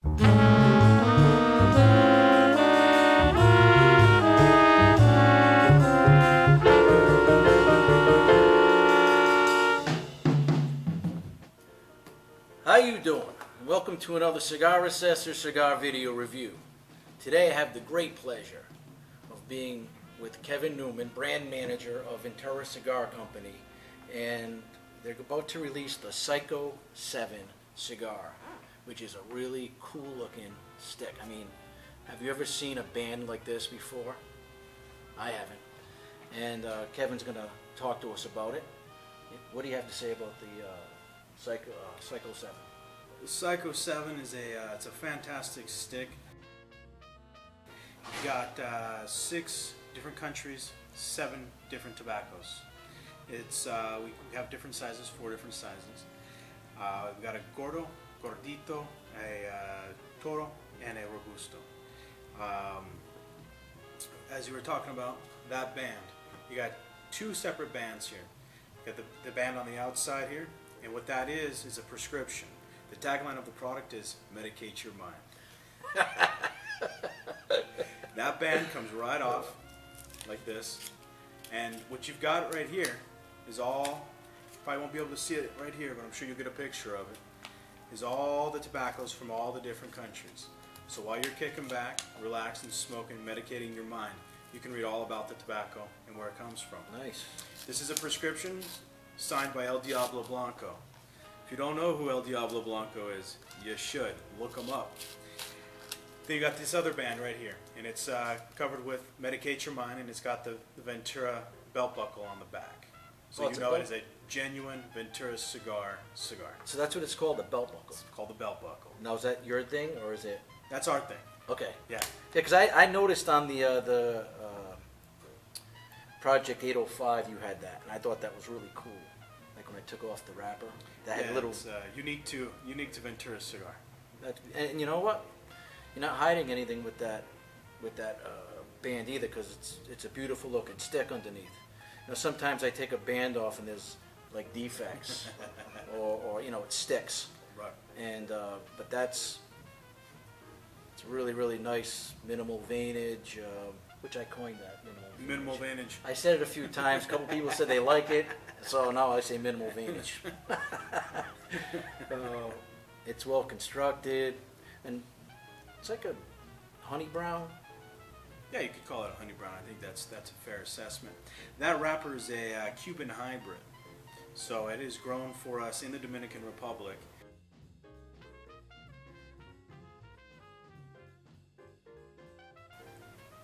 How you doing? Welcome to another Cigar Assessor Cigar video review. Today I have the great pleasure of being with Kevin Newman, brand manager of Ventura Cigar Company, and they're about to release the Psyko 7 cigar, which is a really cool looking stick. I mean, have you ever seen a band like this before? I haven't. And Kevin's going to talk to us about it. What do you have to say about the Psyko 7? The Psyko 7 is it's a fantastic stick. You've got 6 different countries, 7 different tobaccos. It's we have different sizes, 4 different sizes. We've got a gordo, gordito, a toro, and a robusto. As you were talking about, that band, you got 2 separate bands here. You got the band on the outside here, and what that is a prescription. The tagline of the product is "Medicate your mind." That band comes right off like this, and what you've got right here is all, you probably won't be able to see it right here, but I'm sure you'll get a picture of it, is all the tobaccos from all the different countries. So while you're kicking back, relaxing, smoking, medicating your mind, you can read all about the tobacco and where it comes from. Nice. This is a prescription signed by El Diablo Blanco. If you don't know who El Diablo Blanco is, you should. Look him up. Then you got this other band right here, and it's covered with Medicate Your Mind, and it's got the Ventura belt buckle on the back. So you know it is a genuine Ventura cigar. So that's what it's called, the belt buckle. It's called the belt buckle. Now is that your thing, or is it? That's our thing. Okay. Yeah. Yeah, because I noticed on the Project 805 you had that, and I thought that was really cool. Like when I took off the wrapper, that had little. It's unique to Ventura cigar. And you know what? You're not hiding anything with that band either, because it's a beautiful looking stick underneath. You know, sometimes I take a band off and there's like defects, or you know, it sticks. Right. And but it's really nice, minimal veinage, which I coined that. Minimal veinage. I said it a few times. A couple people said they like it, so now I say minimal veinage. It's well constructed, and it's like a honey brown. Yeah, you could call it a honey brown. I think that's a fair assessment. That wrapper is a Cuban hybrid, so it is grown for us in the Dominican Republic.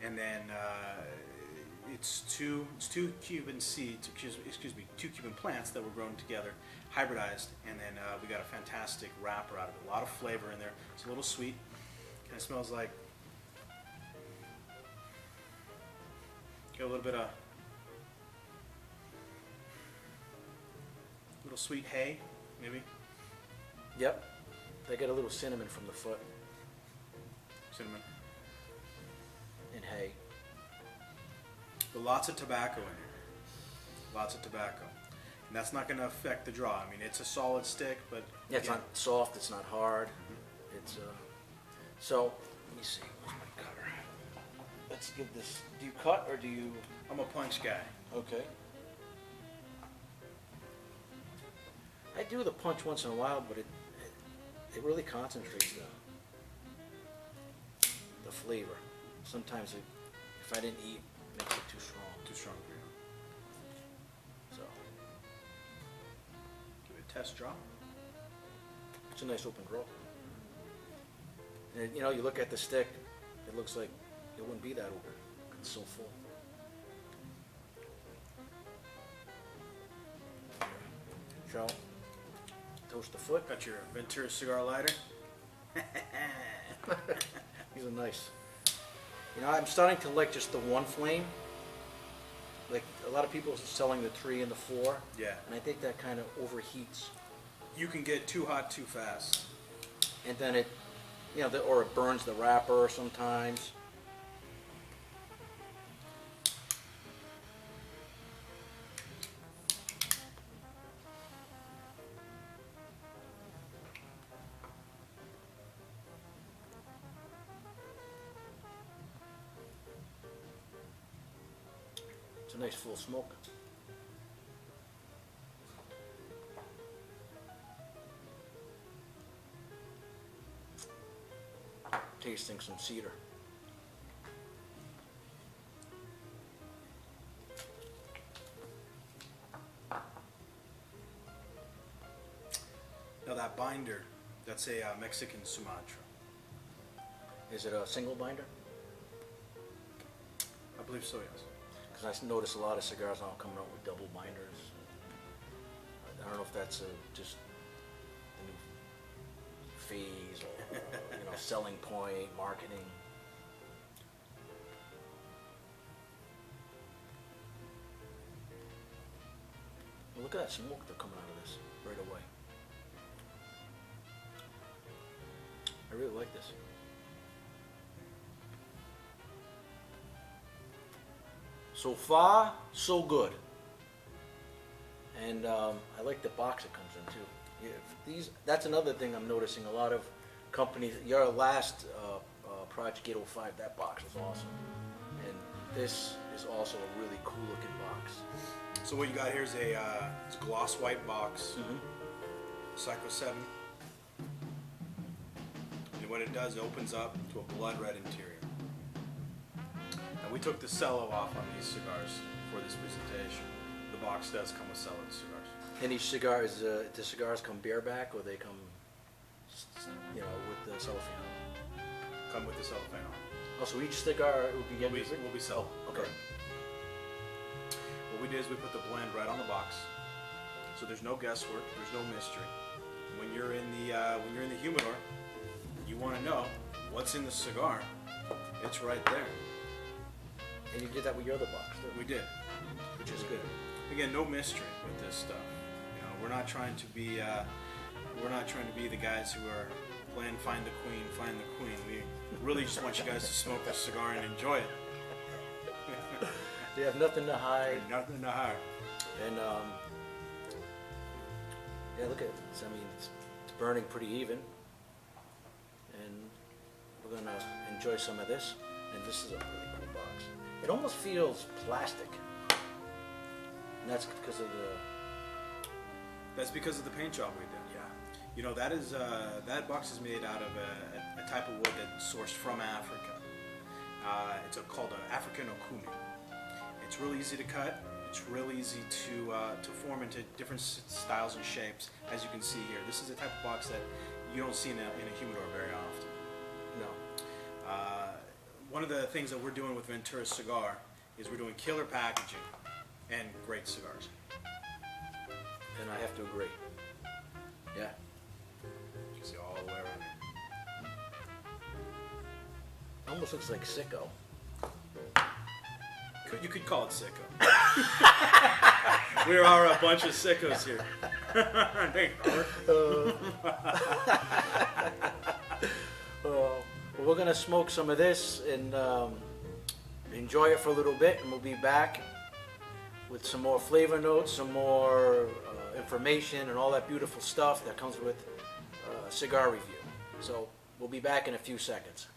And then it's two Cuban seeds, excuse me, 2 Cuban plants that were grown together, hybridized, and then we got a fantastic wrapper out of it. A lot of flavor in there. It's a little sweet. Kind of smells like, got a little sweet hay, maybe. Yep. They get a little cinnamon from the foot. Cinnamon. And hay. But lots of tobacco in here. Lots of tobacco. And that's not going to affect the draw. I mean, it's a solid stick, but Yeah, it's not soft, it's not hard. It's so let me see. Where's my cutter? Let's give this. Do you cut or do you? I'm a punch guy. Okay. I do the punch once in a while, but it really concentrates the flavor. Sometimes if I didn't eat, it makes it too strong. Too strong for you. So Give it a test draw. it's a nice open draw. And you know, you look at the stick, it looks like it wouldn't be that open. It's so full. Shall toast the foot. Got your Ventura cigar lighter. These are nice. You know, I'm starting to like just the one flame. Like a lot of people are selling the 3 and the 4. Yeah. And I think that kind of overheats. You can get too hot too fast. And then it, you know, or it burns the wrapper sometimes. a nice full smoke. Tasting some cedar. Now that binder, that's a Mexican Sumatra. Is it a single binder? I believe so, yes. Because I notice a lot of cigars now coming out with double binders. I don't know if that's just a new phase or selling point, marketing. Well, look at that smoke that's coming out of this right away. I really like this. So far, so good. And I like the box it comes in too. Yeah, that's another thing I'm noticing. A lot of companies, your last Project 805, that box was awesome. And this is also a really cool looking box. So what you got here is it's a gloss white box, Psyko 7. And what it does, it opens up to a blood red interior. Now we took the cello off on these cigars for this presentation. The box does come with cello cigars. And each cigar is, the cigars come bareback or they come, with the cellophane on? Come with the cellophane on. Oh, so each cigar will be getting... Will be cello. Oh, okay. What we did is we put the blend right on the box, so there's no guesswork, there's no mystery. When you're in the humidor, you want to know what's in the cigar. It's right there. And you did that with your other box too. We did, Which is good. Again, no mystery with this stuff. We're not trying to be the guys who are playing Find the Queen, Find the Queen. We really just want you guys to smoke this cigar and enjoy it. You have nothing to hide. Nothing to hide. And yeah, look at it. It's burning pretty even. And we're gonna enjoy some of this. And this is a really cool box. It almost feels plastic. And that's because of the... That's because of the paint job we did. Yeah. That box is made out of a type of wood that's sourced from Africa. It's called an African okumi. It's really easy to cut. It's really easy to form into different styles and shapes, as you can see here. This is the type of box that you don't see in a humidor very often. No. One of the things that we're doing with Ventura Cigar is we're doing killer packaging and great cigars. And I have to agree. Yeah. You can see all the way around here. Almost looks like Psyko. You could call it Psyko. We are a bunch of sickos here. Well, we're going to smoke some of this and enjoy it for a little bit, and we'll be back with some more flavor notes, some more information, and all that beautiful stuff that comes with a cigar review. So we'll be back in a few seconds.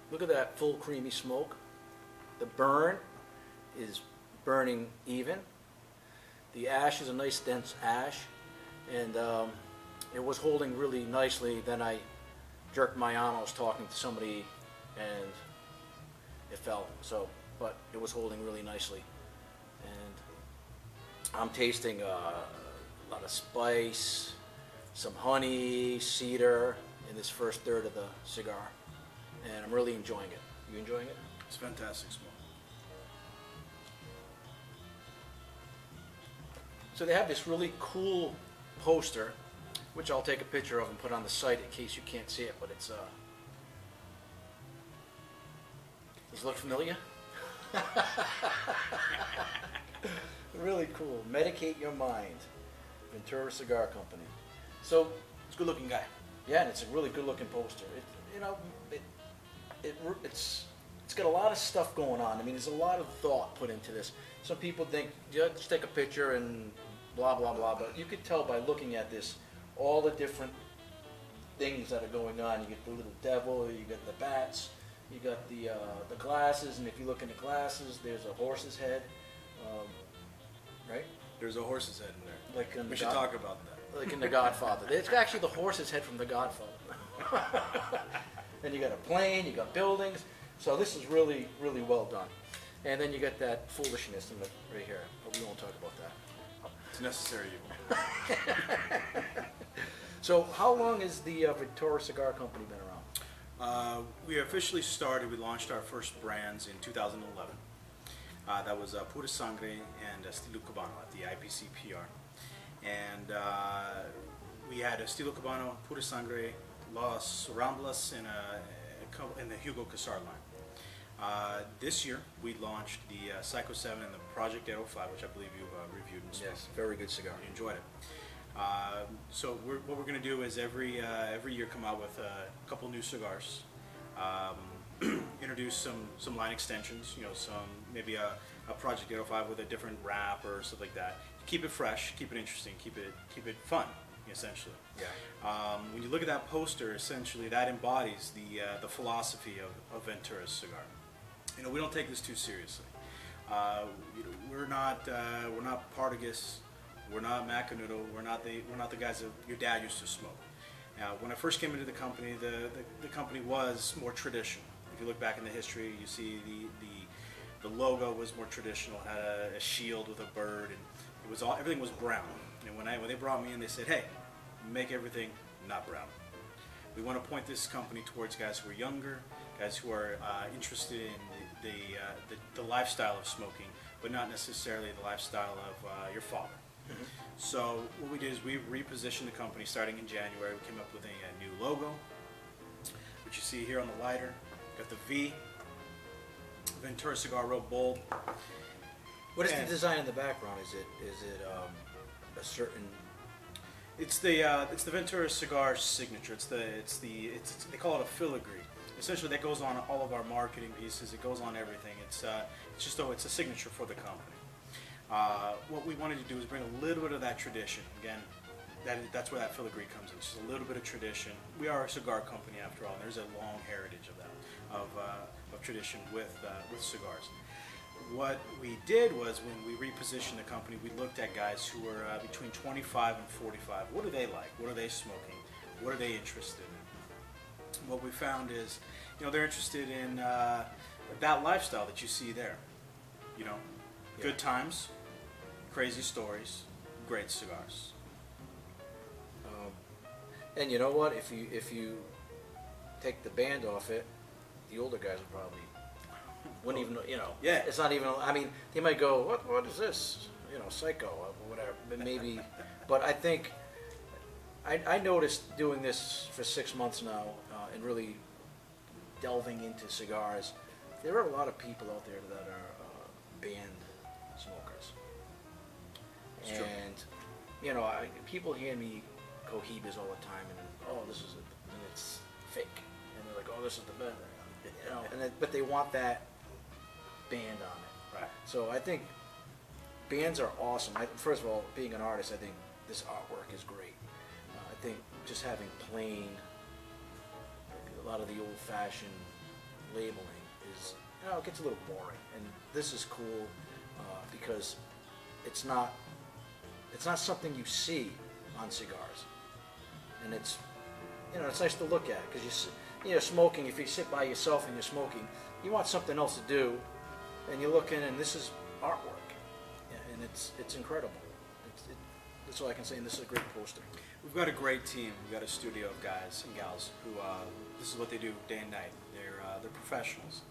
Look at that full creamy smoke. The burn is burning even. The ash is a nice dense ash, and it was holding really nicely. Then I jerked my arm. I was talking to somebody and it fell. So, but it was holding really nicely. And I'm tasting a lot of spice, some honey, cedar in this first third of the cigar. And I'm really enjoying it. You enjoying it? It's fantastic smoke. So they have this really cool poster, which I'll take a picture of and put on the site in case you can't see it, but it's does it look familiar? Really cool. Medicate Your Mind, Ventura Cigar Company. So It's a good-looking guy. Yeah, and it's a really good-looking poster. It's got a lot of stuff going on. I mean, there's a lot of thought put into this. Some people think, just take a picture and blah, blah, blah. But you could tell by looking at this, all the different things that are going on. You get the little devil, you get the bats, you got the glasses, and if you look in the glasses, there's a horse's head, right? There's a horse's head in there. Like in We should talk about that. Like in The Godfather. It's actually the horse's head from The Godfather. And you got a plane, you got buildings. So this is really, really well done. And then you got that foolishness in right here. But we won't talk about that. It's necessary evil. So how long has the Ventura Cigar Company been around? We officially started, we launched our first brands in 2011. That was Pura Sangre and Estilo Cubano at the IPCPR. And we had Estilo Cubano, Pura Sangre, Los Ramblas, and the Hugo Casar line. This year, we launched the Psyko 7 and the Project 805, which I believe you've reviewed and smoked. Yes, very good cigar. You enjoyed it. So what we're going to do is every year come out with a couple new cigars, introduce some line extensions, maybe a Project 805 with a different wrap or stuff like that. Keep it fresh, keep it interesting, keep it fun, essentially. Yeah. When you look at that poster, essentially that embodies the philosophy of Ventura's cigar. We don't take this too seriously. We're not Partagas. We're not Macanudo. We're not the guys that your dad used to smoke. Now, when I first came into the company, the company was more traditional. If you look back in the history, you see the logo was more traditional. It had a shield with a bird, and everything was brown. And when they brought me in, they said, "Hey, make everything not brown. We want to point this company towards guys who are younger, guys who are interested in the lifestyle of smoking, but not necessarily the lifestyle of your father." Mm-hmm. So what we did is we repositioned the company starting in January. We came up with a new logo, which you see here on the lighter. Got the V, Ventura cigar, real bold. What is the design in the background? Is it a certain? It's the Ventura cigar signature. They call it a filigree. Essentially, that goes on all of our marketing pieces. It goes on everything. It's a signature for the company. What we wanted to do is bring a little bit of that tradition. Again, that's where that filigree comes in. Just a little bit of tradition. We are a cigar company after all, and there's a long heritage of that, of tradition with cigars. What we did was when we repositioned the company, we looked at guys who were between 25 and 45. What do they like? What are they smoking? What are they interested in? What we found is, they're interested in that lifestyle that you see there. Good times, crazy stories, great cigars. And you know what? If you take the band off it, the older guys will probably wouldn't even know. Yeah. It's not even. I mean, they might go, "What is this? Psycho or whatever." But maybe. But I think I noticed doing this for 6 months now and really delving into cigars. There are a lot of people out there that are band smokers. It's and true. people hand me cohibas all the time, and and it's fake, and they're like, "Oh, this is the band," but they want that band on it. Right. So I think bands are awesome. First of all, being an artist, I think this artwork is great. I think just having plain, a lot of the old-fashioned labeling is, it gets a little boring, and this is cool because it's not something you see on cigars, and it's nice to look at because smoking. If you sit by yourself and you're smoking, you want something else to do, and you're looking, and this is artwork, and it's incredible. That's all I can say, and this is a great poster. We've got a great team. We've got a studio of guys and gals who this is what they do day and night. They're professionals.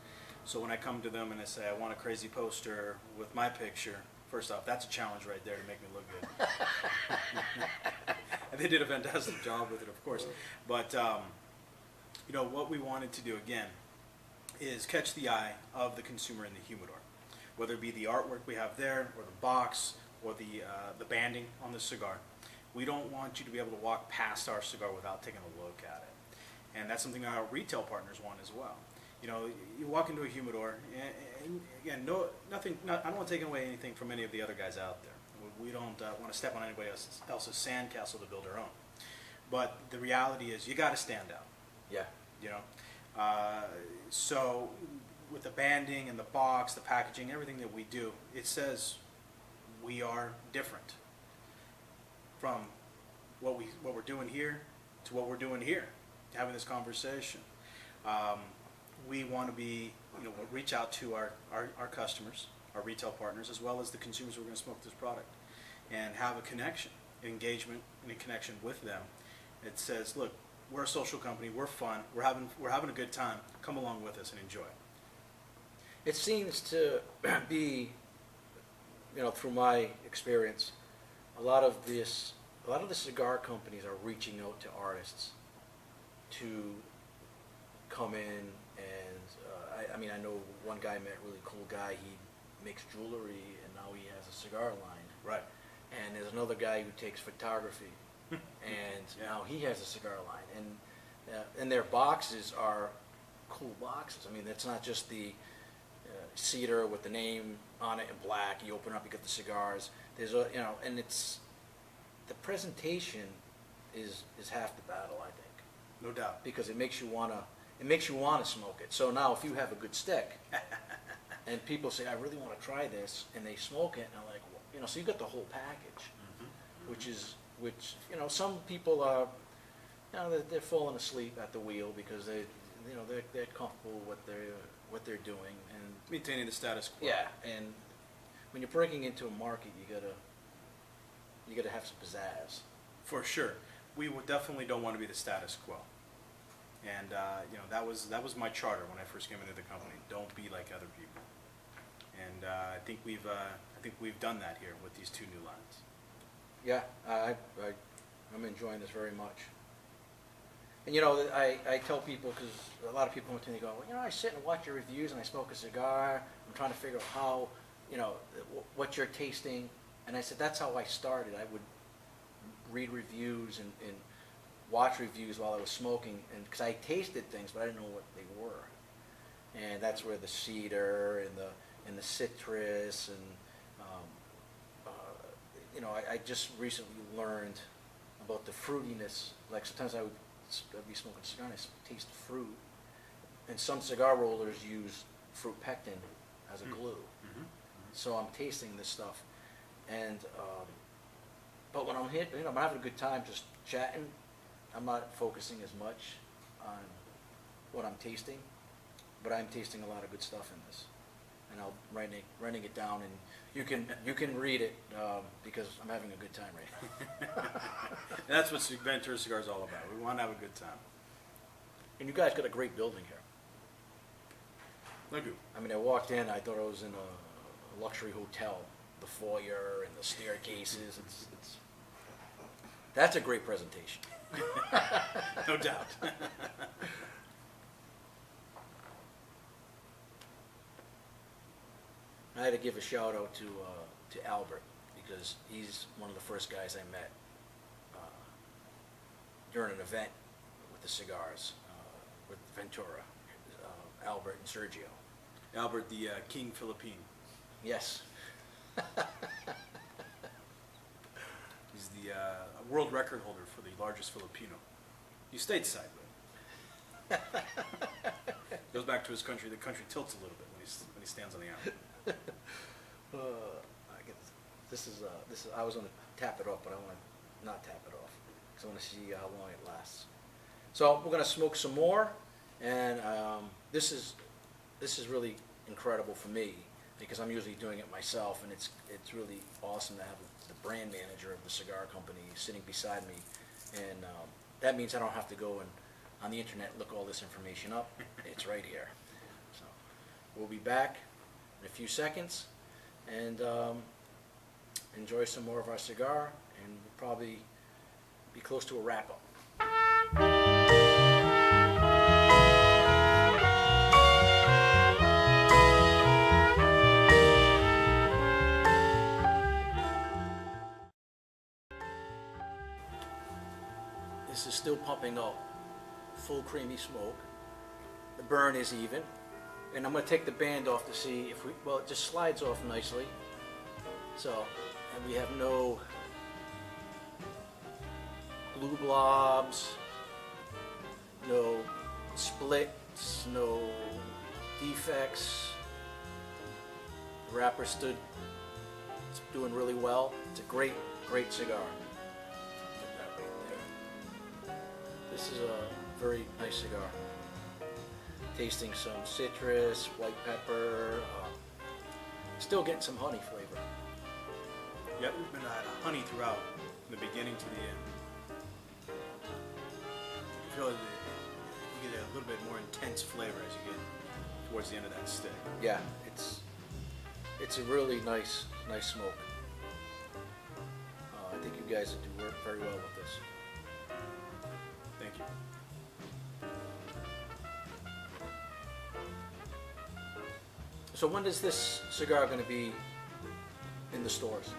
So when I come to them and I say I want a crazy poster with my picture, first off, that's a challenge right there to make me look good. And they did a fantastic job with it, of course. But what we wanted to do again is catch the eye of the consumer in the humidor, whether it be the artwork we have there, or the box, or the banding on the cigar. We don't want you to be able to walk past our cigar without taking a look at it. And that's something our retail partners want as well. You know, you walk into a humidor, and again, I don't want to take away anything from any of the other guys out there. We don't want to step on anybody else's sandcastle to build our own. But the reality is, you got to stand out. Yeah. You know, so with the banding and the box, the packaging, everything that we do, it says we are different from what we're doing here to what we're doing here, having this conversation. We want to be, you know, reach out to our customers, our retail partners, as well as the consumers who are going to smoke this product, and have a connection, engagement, and a connection with them. It says, look, we're a social company, we're fun, we're having a good time. Come along with us and enjoy. It seems to be, you know, through my experience, a lot of the cigar companies are reaching out to artists to come in and I mean, I know one guy, met a really cool guy. He makes jewelry and now he has a cigar line. Right. And there's another guy who takes photography, and Yeah. now he has a cigar line. And their boxes are cool boxes. I mean, it's not just the cedar with the name on it in black. You open up, you get the cigars. There's a, you know, and it's the presentation is half the battle, I think, No doubt. because it makes you wanna smoke it. So now, if you have a good stick, and people say, I really want to try this, and they smoke it, and I'm like, well, you know, so you got the whole package, which you know, some people are, you know, they're falling asleep at the wheel because they're comfortable with what they're doing, and Maintaining the status quo. yeah, and when you're breaking into a market, you gotta have some pizzazz. For sure. We would definitely don't want to be the status quo. And you know, that was my charter when I first came into the company. Don't be like other people. And I think we've done that here with these two new lines. Yeah, I'm enjoying this very much. And you know, I tell people, because a lot of people come to me and go, well, you know, I sit and watch your reviews and I smoke a cigar. I'm trying to figure out how, you know, what you're tasting. And I said, that's how I started. I would read reviews and watch reviews while I was smoking, and because I tasted things, but I didn't know what they were. And that's where the cedar and the citrus and you know, I just recently learned about the fruitiness. Like sometimes I'd be smoking a cigar and I taste fruit, and some cigar rollers use fruit pectin as a glue. So I'm tasting this stuff, and but when I'm you know, I'm having a good time just chatting. I'm not focusing as much on what I'm tasting, but I'm tasting a lot of good stuff in this, and I'll writing it down, and you can read it because I'm having a good time right now. That's what Ventura Cigar is all about. We want to have a good time. And you guys got a great building here. Thank you. I mean, I walked in, I thought I was in a luxury hotel. The foyer and the staircases. That's a great presentation. No doubt. I had to give a shout out to Albert, because he's one of the first guys I met during an event with the cigars with Ventura, Albert and Sergio. Albert, the King Philippine. Yes. He's the world record holder for the largest Filipino. He's stateside, but goes back to his country. The country tilts a little bit when he stands on the island. This is I was going to tap it off, but I want to not tap it off because I want to see how long it lasts. So we're going to smoke some more, and this is really incredible for me because I'm usually doing it myself, and it's really awesome to have the brand manager of the cigar company sitting beside me, and that means I don't have to go and on the internet look all this information up. It's right here. So we'll be back in a few seconds, and enjoy some more of our cigar, and we'll probably be close to a wrap-up. This is still pumping out full creamy smoke. The burn is even. And I'm going to take the band off to see if well, it just slides off nicely. So, and we have no glue blobs, no splits, no defects. The wrapper it's doing really well. It's a great cigar. Get that right there. This is a very nice cigar. Tasting some citrus, white pepper, still getting some honey flavor. Yep, we've been honey throughout, from the beginning to the end. I feel like you get a little bit more intense flavor as you get towards the end of that stick. Yeah, it's a really nice smoke. I think you guys will do very well with this. Thank you. So when is this cigar going to be in the stores?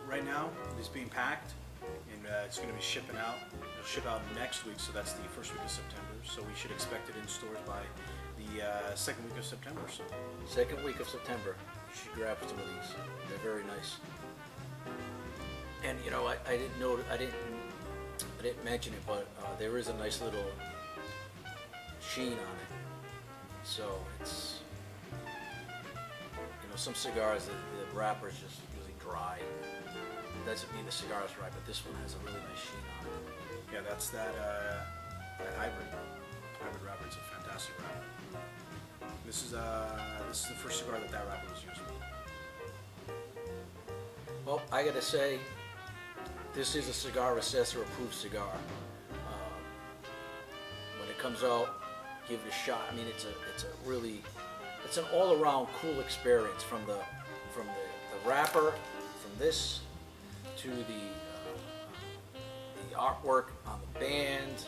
Right now, it's being packed, and it's going to be shipping out. It'll ship out next week, so that's the first week of September. So we should expect it in stores by the second week of September. So. Second week of September. You should grab some of these. They're very nice. And you know, I didn't mention it, but there is a nice little sheen on it. So it's, you know, some cigars the wrapper is just really dry. It doesn't mean the cigar is dry, but this one has a really nice sheen on it. Yeah, that's that hybrid wrapper. It's a fantastic wrapper. This is the first cigar that wrapper was used. Well, I gotta say, this is a Cigar Assessor approved cigar. When it comes out, give it a shot. I mean, it's an all-around cool experience from the wrapper, from this to the artwork on the band,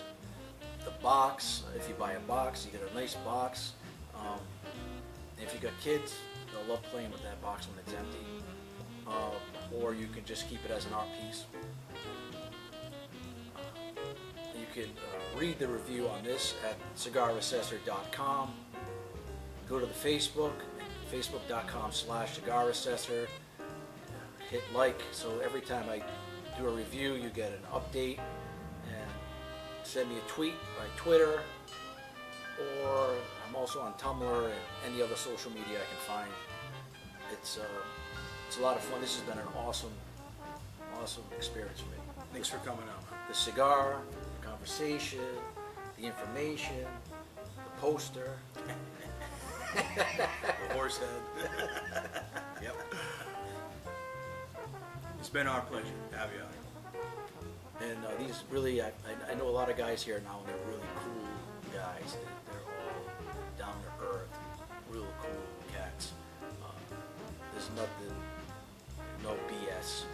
the box. If you buy a box, you get a nice box. If you got kids, they'll love playing with that box when it's empty. Or you can just keep it as an art piece. You can read the review on this at cigarassessor.com. Go to the Facebook, facebook.com/cigarassessor. Hit like, so every time I do a review, you get an update. And send me a tweet by Twitter, or I'm also on Tumblr and any other social media I can find. It's a lot of fun. This has been an awesome experience for me. Thanks for coming out. The cigar, the conversation, the information, the poster, The horse head. Yep. It's been our pleasure to have you out here. and these really, I know a lot of guys here now, and they're really cool guys. They're all down to earth, real cool cats. There's nothing, no BS.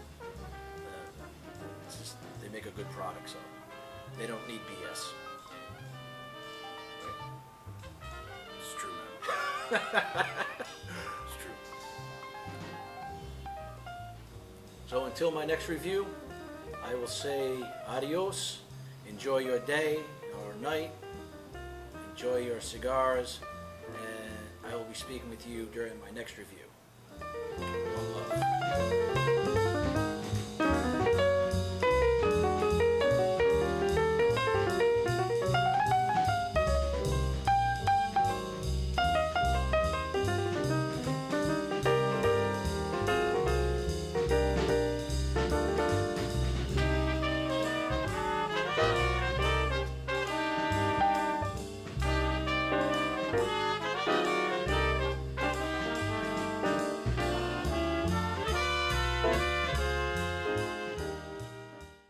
It's just, they make a good product, so they don't need BS. It's true, man. It's true. So until my next review, I will say adios. Enjoy your day or night. Enjoy your cigars, and I will be speaking with you during my next review.